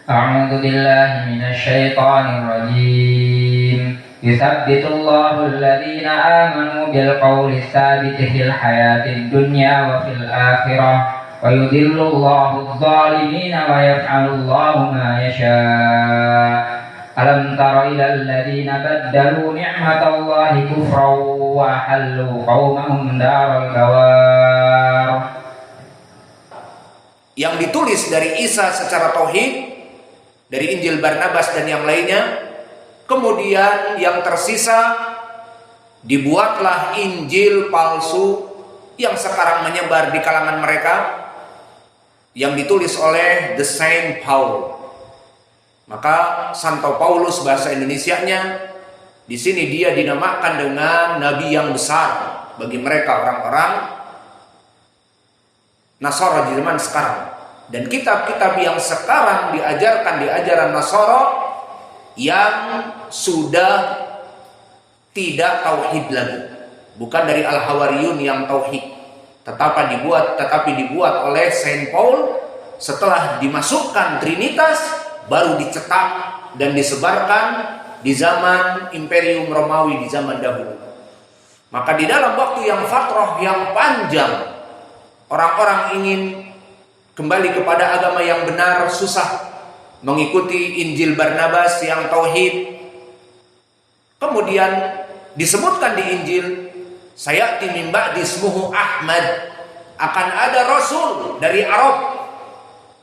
أعوذ بالله من الشيطان الرجيم يثبت الله الذين آمنوا بالقول الثابت في الحياة الدنيا وفي الآخرة ويذل الله الظالمين ويفعل الله ما يشاء ألم تر إلى الذين بدلوا نعمة الله كفرا وأحلوا قومهم دار البوار. Yang ditulis dari Isa secara tauhid dari Injil Barnabas dan yang lainnya, kemudian yang tersisa dibuatlah Injil palsu yang sekarang menyebar di kalangan mereka, yang ditulis oleh The Saint Paul. Maka Santo Paulus bahasa Indonesianya di sini dia dinamakan dengan nabi yang besar bagi mereka orang-orang Nasara di zaman sekarang. Dan kitab-kitab yang sekarang diajarkan di ajaran Nasara yang sudah tidak tauhid lagi, bukan dari Al-Hawariyun yang tauhid, tetapi dibuat oleh Saint Paul setelah dimasukkan Trinitas, baru dicetak dan disebarkan di zaman Imperium Romawi di zaman dahulu. Maka di dalam waktu yang fatrah yang panjang, orang-orang ingin kembali kepada agama yang benar, susah mengikuti Injil Barnabas yang tauhid. Kemudian disebutkan di Injil, sayati min ba'di ismuhu Ahmad, akan ada rasul dari Arab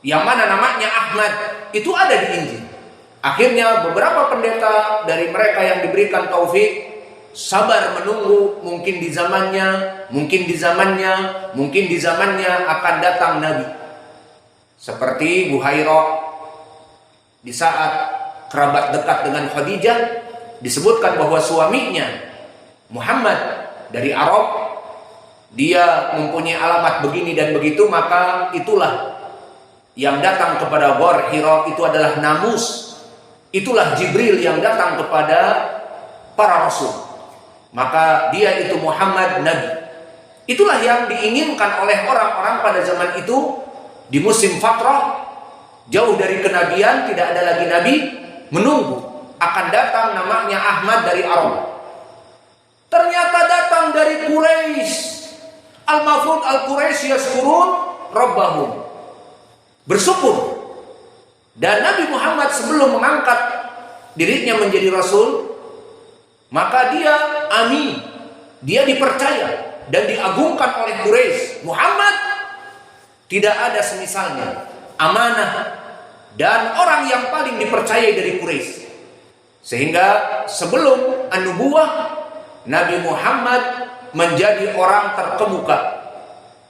yang mana namanya Ahmad, itu ada di Injil. Akhirnya beberapa pendeta dari mereka yang diberikan taufik sabar menunggu, mungkin di zamannya akan datang nabi. Seperti Buhairah, di saat kerabat dekat dengan Khadijah, disebutkan bahwa suaminya Muhammad dari Arab, dia mempunyai alamat begini dan begitu, maka itulah yang datang kepada Ghor Hira, itu adalah Namus, itulah Jibril yang datang kepada para rasul. Maka dia itu Muhammad Nabi. Itulah yang diinginkan oleh orang-orang pada zaman itu. Di musim fatrah, jauh dari kenabian, tidak ada lagi nabi, menunggu akan datang namanya Ahmad dari Arab. Ternyata datang dari Quraisy. Al-Mafrud al-Quraisy yaskurun rabbahum, bersyukur. Dan Nabi Muhammad sebelum mengangkat dirinya menjadi rasul, maka dia amin, dia dipercaya dan diagungkan oleh Quraisy. Muhammad tidak ada semisalnya, amanah dan orang yang paling dipercayai dari Quraisy. Sehingga sebelum an-nubuwah, Nabi Muhammad menjadi orang terkemuka.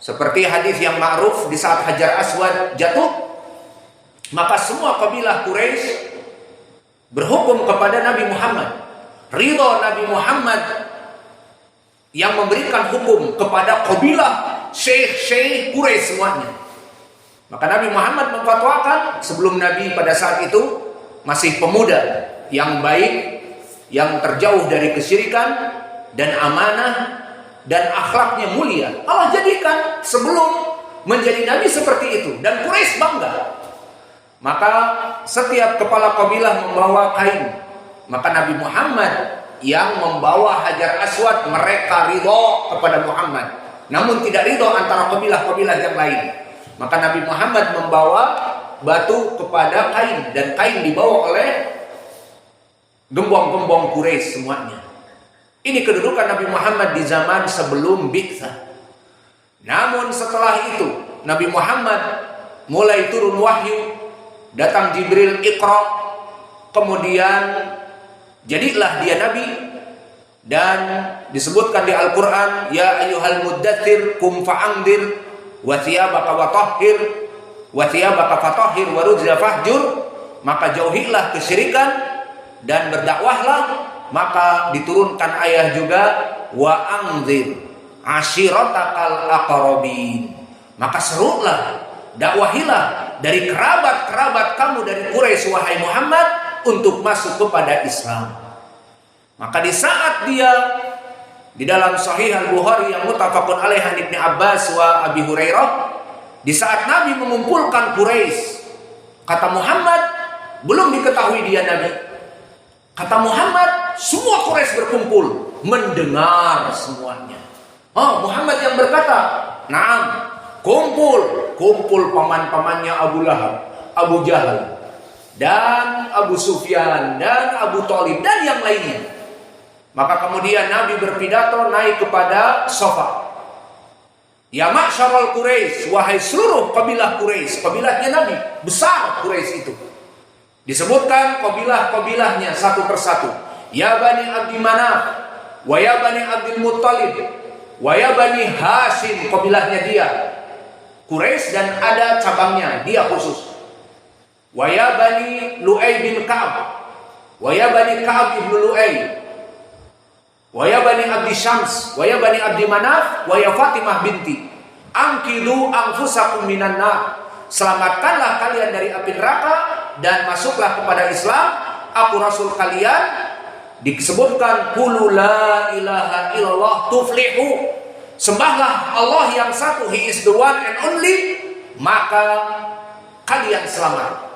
Seperti hadis yang ma'ruf, di saat Hajar Aswad jatuh, maka semua kabilah Quraisy berhukum kepada Nabi Muhammad. Ridho Nabi Muhammad yang memberikan hukum kepada kabilah syekh-syekh Quraisy semuanya. Maka Nabi Muhammad memfatwakan, sebelum Nabi pada saat itu masih pemuda yang baik, yang terjauh dari kesyirikan dan amanah dan akhlaknya mulia. Allah jadikan sebelum menjadi Nabi seperti itu, dan Quraisy bangga. Maka setiap kepala kabilah membawa kain. Maka Nabi Muhammad yang membawa Hajar Aswad, mereka ridho kepada Muhammad, namun tidak ridho antara kabilah-kabilah yang lain. Maka Nabi Muhammad membawa batu kepada kain, dan kain dibawa oleh gembong-gembong Quraisy semuanya. Ini kedudukan Nabi Muhammad di zaman sebelum bi'tsah. Namun setelah itu Nabi Muhammad mulai turun wahyu, datang Jibril, Iqra, kemudian jadilah dia nabi. Dan disebutkan di Al-Quran, ya ayyuhal muddatsir kum fa'andir wa thiyabaka watahhir wa thiyabaka fatahhir wa rujza fahjur. Maka jauhilah kesyirikan dan berdakwahlah. Maka diturunkan ayat juga, wa anzir ashiratakal aqrabin. Maka serulah, dakwahilah dari kerabat-kerabat kamu dari Quraisy wahai Muhammad untuk masuk kepada Islam. Maka di saat dia di dalam Sahih Al-Bukhari yang muttafaqun alaih an Ibnu Abbas wa Abi Hurairah, di saat Nabi mengumpulkan Quraisy, kata Muhammad, belum diketahui dia Nabi. Kata Muhammad, semua Quraisy berkumpul mendengar semuanya. Muhammad yang berkata, "Naam, kumpul paman-pamannya Abu Lahab, Abu Jahal, dan Abu Sufyan, dan Abu Thalib, dan yang lainnya." Maka kemudian Nabi berpidato naik kepada Safa. "Ya ma'syarul Quraisy, wahai seluruh kabilah Quraisy." Kabilahnya Nabi, besar Quraisy itu. Disebutkan kabilah-kabilahnya satu persatu. "Ya Bani Abdi Manaf, wa ya Bani Abdul Muttalib, wa ya Bani Hashim." Kabilahnya dia Quraisy dan ada cabangnya dia khusus. "Wa ya Bani Lu'ay bin Ka'ab, wa ya Bani Ka'ab ibn Lu'ay, wa ya Bani Abdi Syams, wa ya Bani Abdi Manaf, wa ya Fatimah binti. Angkidu anfusakum minan nar." Selamatkanlah kalian dari api neraka dan masuklah kepada Islam. Aku Rasul kalian. Disebutkan, "Qulu la ilaha illallah tuflihu." Sembahlah Allah yang satu, He is the one and only, maka kalian selamat.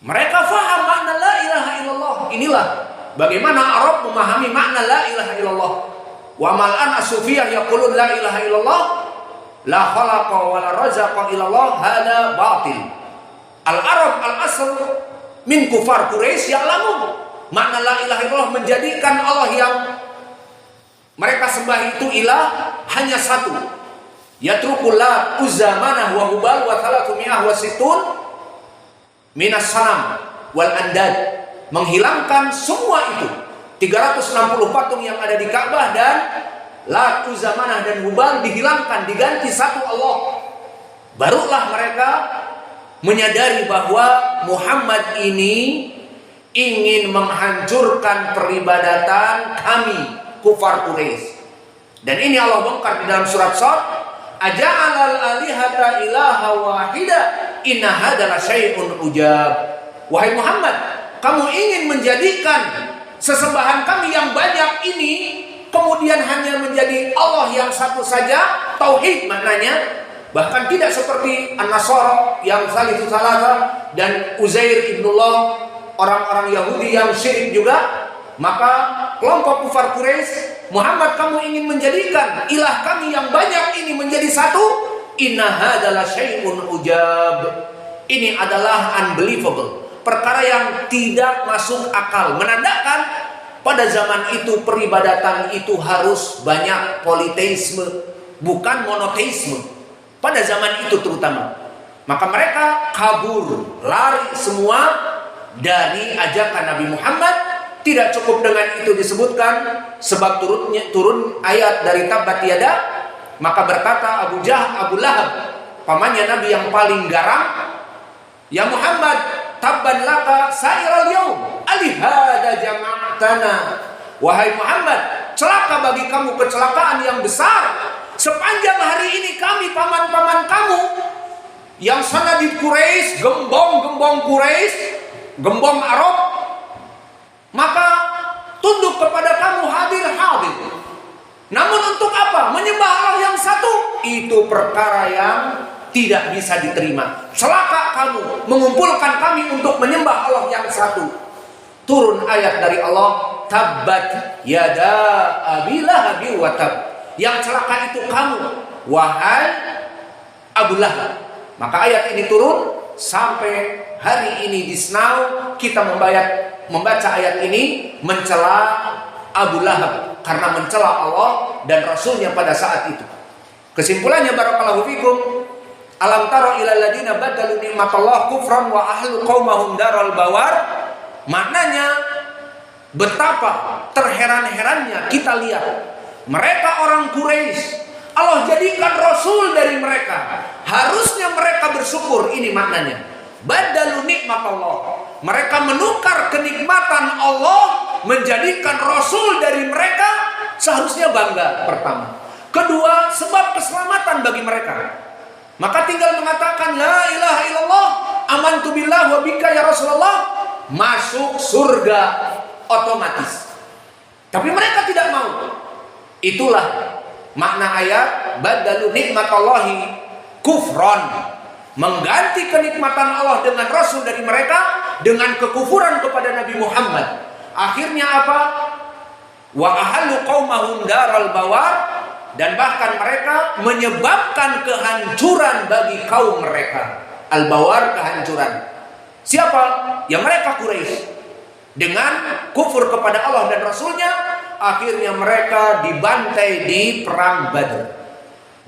Mereka faham makna la ilaha illallah. Inilah bagaimana Arab memahami makna la ilaha illallah. Wa mal'an as-sufiyah yaqulun la ilaha illallah, la khalaqa wa la razaqa illallah, hada batil. Al-Arab al-asl min kufar Quraisy ya'lamun makna la ilaha illallah, menjadikan Allah yang mereka sembah itu ilah hanya satu. Yatrukul Lat, Uzza, Manah wa Hubal wa 300 wa sittun minas sanam wal andad. Menghilangkan semua itu 360 patung yang ada di Ka'bah, dan Lat, Uzza, Manah dan Hubal dihilangkan, diganti satu Allah. Barulah mereka menyadari bahwa Muhammad ini ingin menghancurkan peribadatan kami kufar Quraisy. Dan ini Allah bongkar di dalam surat Shad, "Aja'alal alihata ilaha wahida, inna hadza lasyai'un ujab." Wahai Muhammad, kamu ingin menjadikan sesembahan kami yang banyak ini kemudian hanya menjadi Allah yang satu saja, tauhid maknanya. Bahkan tidak seperti An-Nasara yang salisu salasa dan Uzair ibnullah, orang-orang Yahudi yang syirik juga. Maka kelompok kufar Quraisy, "Muhammad, kamu ingin menjadikan ilah kami yang banyak ini menjadi satu? Inna hadza lasyai'un ujab." Ini adalah unbelievable, perkara yang tidak masuk akal, menandakan pada zaman itu peribadatan itu harus banyak politeisme, bukan monoteisme. Pada zaman itu terutama. Maka mereka kabur, lari semua dari ajakan Nabi Muhammad. Tidak cukup dengan itu disebutkan, sebab turun ayat dari Tabbat Yada. Maka berkata Abu Lahab, pamannya Nabi yang paling garang, "Ya Muhammad, tabban laka sa'iral yaum, alihada jama'atana." Wahai Muhammad, celaka bagi kamu, kecelakaan yang besar. Sepanjang hari ini kami, paman-paman kamu yang sanadid Quraisy, gembong-gembong Quraisy, gembong Arab, maka tunduk kepada kamu, hadir-hadir. Namun untuk apa? Menyembah Allah yang satu. Itu perkara yang tidak bisa diterima. Celaka kamu mengumpulkan kami untuk menyembah Allah yang satu. Turun ayat dari Allah, "Tabbat yada Abi Lahab wa tab." Yang celaka itu kamu, wahai Abu Lahab. Maka ayat ini turun sampai hari ini di Snau kita membaca ayat ini mencela Abu Lahab karena mencela Allah dan Rasulnya pada saat itu. Kesimpulannya, barakallahu fikum, alam taro ilal ladina badalu ni'matallah kufran wa ahlu qaumahum daral bawar. Maknanya betapa terheran-herannya kita lihat mereka orang Quraisy, Allah jadikan Rasul dari mereka. Harusnya mereka bersyukur. Ini maknanya. Badalu nikmatullah. Mereka menukar kenikmatan Allah, menjadikan Rasul dari mereka. Seharusnya bangga, pertama. Kedua, sebab keselamatan bagi mereka. Maka tinggal mengatakan la ilaha illallah, amantu billah wa bika ya Rasulullah, masuk surga otomatis. Tapi mereka tidak mau. Itulah makna ayat badalu nikmatallahi kufron, mengganti kenikmatan Allah dengan Rasul dari mereka dengan kekufuran kepada Nabi Muhammad. Akhirnya apa? Wa ahallu qaumahum daral bawar, dan bahkan mereka menyebabkan kehancuran bagi kaum mereka. Al-bawar, kehancuran. Siapa? Yang mereka Quraisy. Dengan kufur kepada Allah dan Rasulnya, akhirnya mereka dibantai di perang Badr.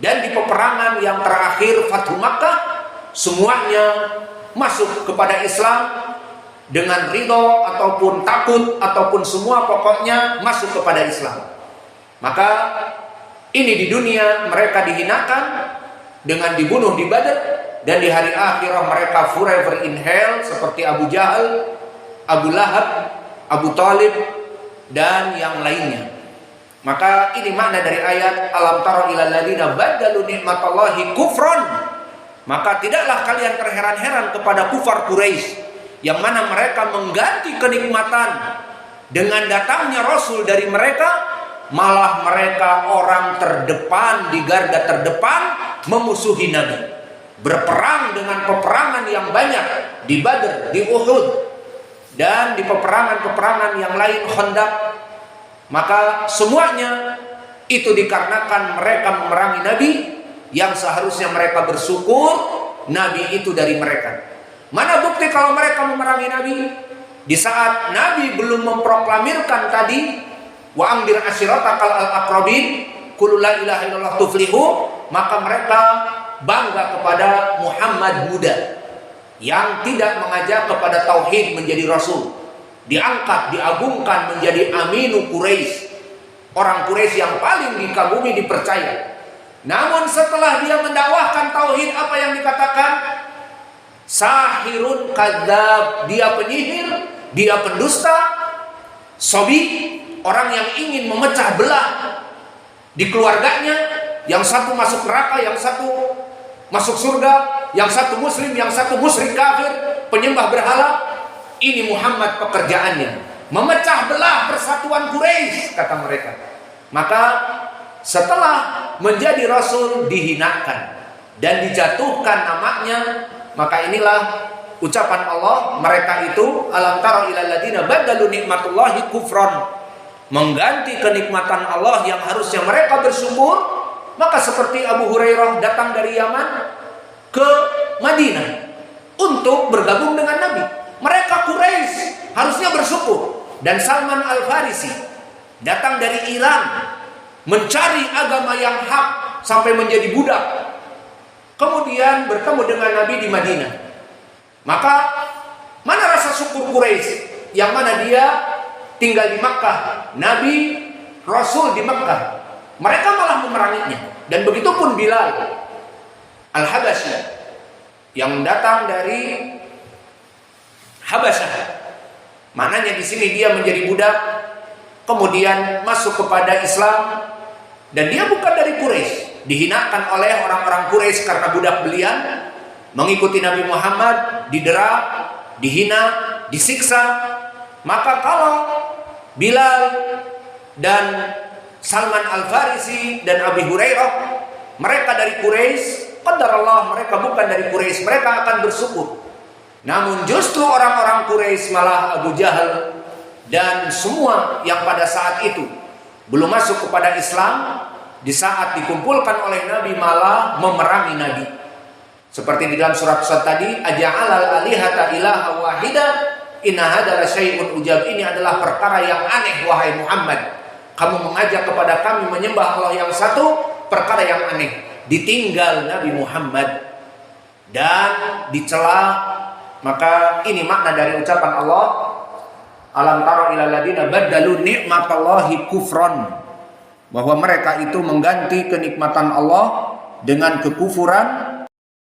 Dan di peperangan yang terakhir Fathu Makkah, semuanya masuk kepada Islam dengan ridho ataupun takut ataupun semua pokoknya masuk kepada Islam. Maka ini di dunia mereka dihinakan dengan dibunuh di Badr, dan di hari akhirah mereka forever in hell seperti Abu Jahal, Abu Lahab, Abu Talib, dan yang lainnya. Maka ini makna dari ayat alam tara ilal ladzina badalu nikmatallahi kufran. Maka tidaklah kalian terheran-heran kepada kufar Quraisy yang mana mereka mengganti kenikmatan dengan datangnya Rasul dari mereka, malah mereka orang terdepan di garda terdepan memusuhi Nabi. Berperang dengan peperangan yang banyak di Badr, di Uhud, dan di peperangan-peperangan yang lain, Khandaq. Maka semuanya itu dikarenakan mereka memerangi Nabi yang seharusnya mereka bersyukur Nabi itu dari mereka. Mana bukti kalau mereka memerangi Nabi? Di saat Nabi belum memproklamirkan tadi wa angdir ashiratakal al-aqrabin qul la ilaha illallah tuflihu, maka mereka bangga kepada Muhammad muda yang tidak mengajak kepada tauhid menjadi rasul, diangkat, diagungkan menjadi aminu Quraisy, orang Quraisy yang paling dikagumi, dipercaya. Namun setelah dia mendakwahkan tauhid, apa yang dikatakan? Sahirun kadzab, dia penyihir, dia pendusta, sobi, orang yang ingin memecah belah di keluarganya, yang satu masuk neraka, yang satu masuk surga, yang satu muslim, yang satu musyrik kafir, penyembah berhala. Ini Muhammad pekerjaannya, memecah belah persatuan Quraisy, kata mereka. Maka setelah menjadi rasul dihinakan dan dijatuhkan namanya, maka inilah ucapan Allah, mereka itu alam tara ilal ladzina badalu nikmatullahi kufran, mengganti kenikmatan Allah yang harusnya mereka bersyukur. Maka seperti Abu Hurairah datang dari Yaman ke Madinah untuk bergabung dengan Nabi. Mereka Quraisy harusnya bersyukur. Dan Salman Al-Farisi datang dari Iran mencari agama yang hak sampai menjadi budak. Kemudian bertemu dengan Nabi di Madinah. Maka mana rasa syukur Quraisy yang mana dia tinggal di Makkah, Nabi Rasul di Makkah. Mereka malah memeranginya. Dan begitu pun Bilal Al-Habasyi yang datang dari Habasyah. Maknanya di sini dia menjadi budak, kemudian masuk kepada Islam, dan dia bukan dari Quraisy, dihinakan oleh orang-orang Quraisy karena budak belian, mengikuti Nabi Muhammad, didera, dihina, disiksa. Maka kalau Bilal dan Salman Al-Farisi dan Abi Hurairah mereka dari Quraisy, qadarullah mereka bukan dari Quraisy, mereka akan bersyukur. Namun justru orang-orang Quraisy, malah Abu Jahal dan semua yang pada saat itu belum masuk kepada Islam, di saat dikumpulkan oleh Nabi malah memerangi Nabi. Seperti di dalam surat tadi, aja'alal alihata ilaha wahida inna hadza lasyai'un ujab. Ini adalah perkara yang aneh wahai Muhammad. Kamu mengajak kepada kami menyembah Allah yang satu, perkara yang aneh. Ditinggal Nabi Muhammad dan dicela. Maka ini makna dari ucapan Allah, alam tara ilal ladzina badalu nikmatallahi kufran, bahwa mereka itu mengganti kenikmatan Allah dengan kekufuran.